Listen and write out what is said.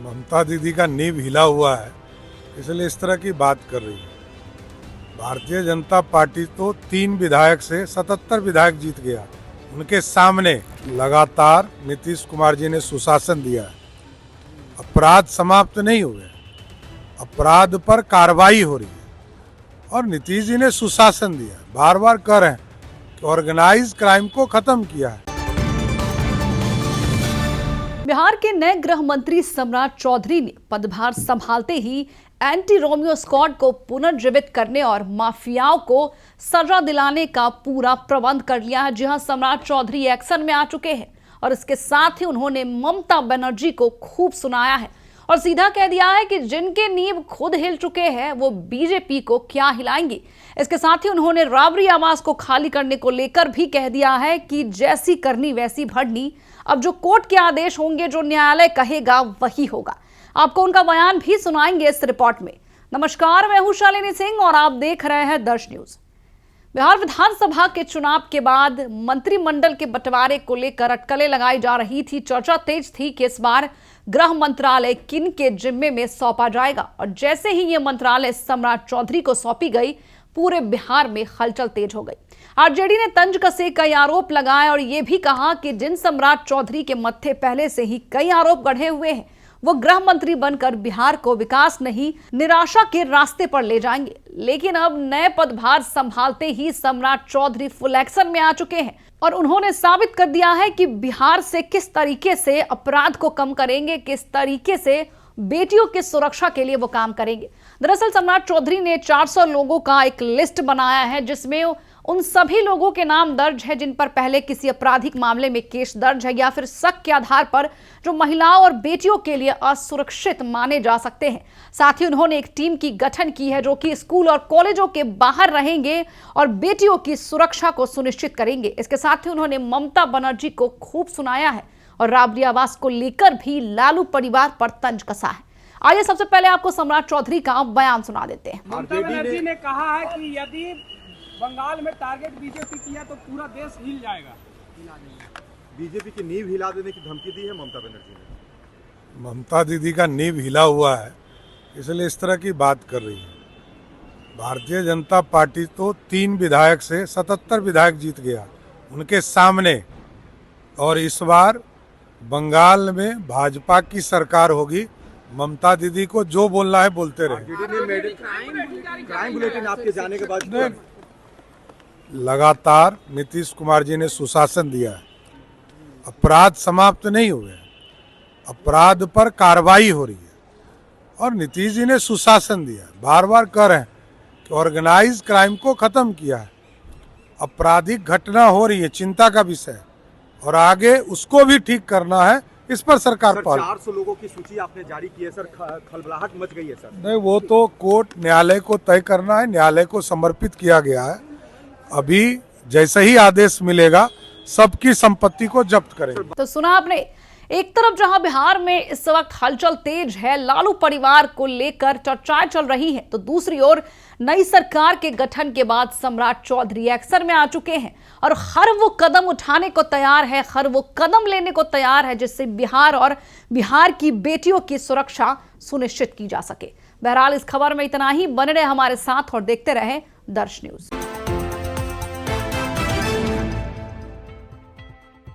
ममता दीदी का नींव हिला हुआ है, इसलिए इस तरह की बात कर रही है। भारतीय जनता पार्टी तो 3 विधायक से 77 विधायक जीत गया। उनके सामने लगातार नीतीश कुमार जी ने सुशासन दिया है। अपराध समाप्त नहीं हुए, अपराध पर कार्रवाई हो रही है और नीतीश जी ने सुशासन दिया है। बार बार कह रहे हैं कि ऑर्गेनाइज क्राइम को खत्म किया है। बिहार के नए गृह मंत्री सम्राट चौधरी ने पदभार संभालते ही एंटी रोमियो स्क्वाड को पुनर्जीवित करने और माफियाओं को सजा दिलाने का पूरा प्रबंध कर लिया है। जी हां, सम्राट चौधरी एक्शन में आ चुके हैं और इसके साथ ही उन्होंने ममता बनर्जी को खूब सुनाया है और सीधा कह दिया है कि जिनके नींव खुद हिल चुके हैं वो बीजेपी को क्या हिलाएंगे। इसके साथ ही उन्होंने राबरी आवास को खाली करने को लेकर भी कह दिया है कि जैसी करनी वैसी भरनी। अब जो कोर्ट के आदेश होंगे, जो न्यायालय कहेगा वही होगा। आपको उनका बयान भी सुनाएंगे इस रिपोर्ट में। नमस्कार, मैं हूं शालिनी सिंह और आप देख रहे हैं दर्श न्यूज। बिहार विधानसभा के चुनाव के बाद मंत्रिमंडल के बंटवारे को लेकर अटकलें लगाई जा रही थी। चर्चा तेज थी कि इस बार गृह मंत्रालय किन के जिम्मे में सौंपा जाएगा और जैसे ही ये मंत्रालय सम्राट चौधरी को सौंपी गई, पूरे बिहार में हलचल तेज हो गई। आरजेडी ने तंज कसे कई आरोप लगाए और ये भी कहा कि जिन सम्राट चौधरी के मत्थे पहले से ही कई आरोप गढ़े हुए हैं, वो गृह मंत्री बनकर बिहार को विकास नहीं निराशा के रास्ते पर ले जाएंगे। लेकिन अब नए पदभार संभालते ही सम्राट चौधरी फुल एक्शन में आ चुके हैं और उन्होंने साबित कर दिया है कि बिहार से किस तरीके से अपराध को कम करेंगे, किस तरीके से बेटियों की सुरक्षा के लिए वो काम करेंगे। दरअसल सम्राट चौधरी ने 400 लोगों का एक लिस्ट बनाया है जिसमें उन सभी लोगों के नाम दर्ज है जिन पर पहले किसी आपराधिक मामले में केस दर्ज है या फिर शक के आधार पर जो महिलाओं और बेटियों के लिए असुरक्षित माने जा सकते हैं। साथ ही उन्होंने एक टीम की गठन की है जो कि स्कूल और कॉलेजों के बाहर रहेंगे और बेटियों की सुरक्षा को सुनिश्चित करेंगे। इसके साथ ही उन्होंने ममता बनर्जी को खूब सुनाया है और राबरी आवास को लेकर भी लालू परिवार पर तंज कसा है। आइए सबसे पहले आपको सम्राट चौधरी का बयान सुना देते हैं। ममता बनर्जी ने कहा है कि यदि बंगाल में टारगेट बीजेपी किया तो पूरा देश हिल जाएगा। बीजेपी की नींव हिला देने की धमकी दी है ममता बनर्जी ने। ममता दीदी का नींव हिला हुआ है, इसलिए इस तरह की बात कर रही है। भारतीय जनता पार्टी तो 3 विधायक से 77 विधायक जीत गया उनके सामने और इस बार बंगाल में भाजपा की सरकार होगी। ममता दीदी को जो बोलना है बोलते रहे। क्राइम बुलेटिन आपके जाने के बाद लगातार नीतीश कुमार जी ने सुशासन दिया है। अपराध समाप्त नहीं हुए, अपराध पर कार्रवाई हो रही है और नीतीश जी ने सुशासन दिया है। बार बार कह रहे हैं कि ऑर्गेनाइज क्राइम को खत्म किया है। आपराधिक घटना हो रही है, चिंता का विषय है और आगे उसको भी ठीक करना है। इस पर सरकार पर 400 लोगों की सूची आपने जारी की है सर, खलबलाहट मच गई है सर। नहीं, वो तो कोर्ट न्यायालय को तय करना है, न्यायालय को समर्पित किया गया है। अभी जैसे ही आदेश मिलेगा सबकी संपत्ति को जब्त करेंगे। तो सुना आपने, एक तरफ जहां बिहार में इस वक्त हलचल तेज है, लालू परिवार को लेकर चर्चाएं चल रही हैं, तो दूसरी ओर नई सरकार के गठन के बाद सम्राट चौधरी एक्शन में आ चुके हैं और हर वो कदम उठाने को तैयार है, हर वो कदम लेने को तैयार है जिससे बिहार और बिहार की बेटियों की सुरक्षा सुनिश्चित की जा सके। बहरहाल इस खबर में इतना ही। बने रहे हमारे साथ और देखते रहे दर्श न्यूज।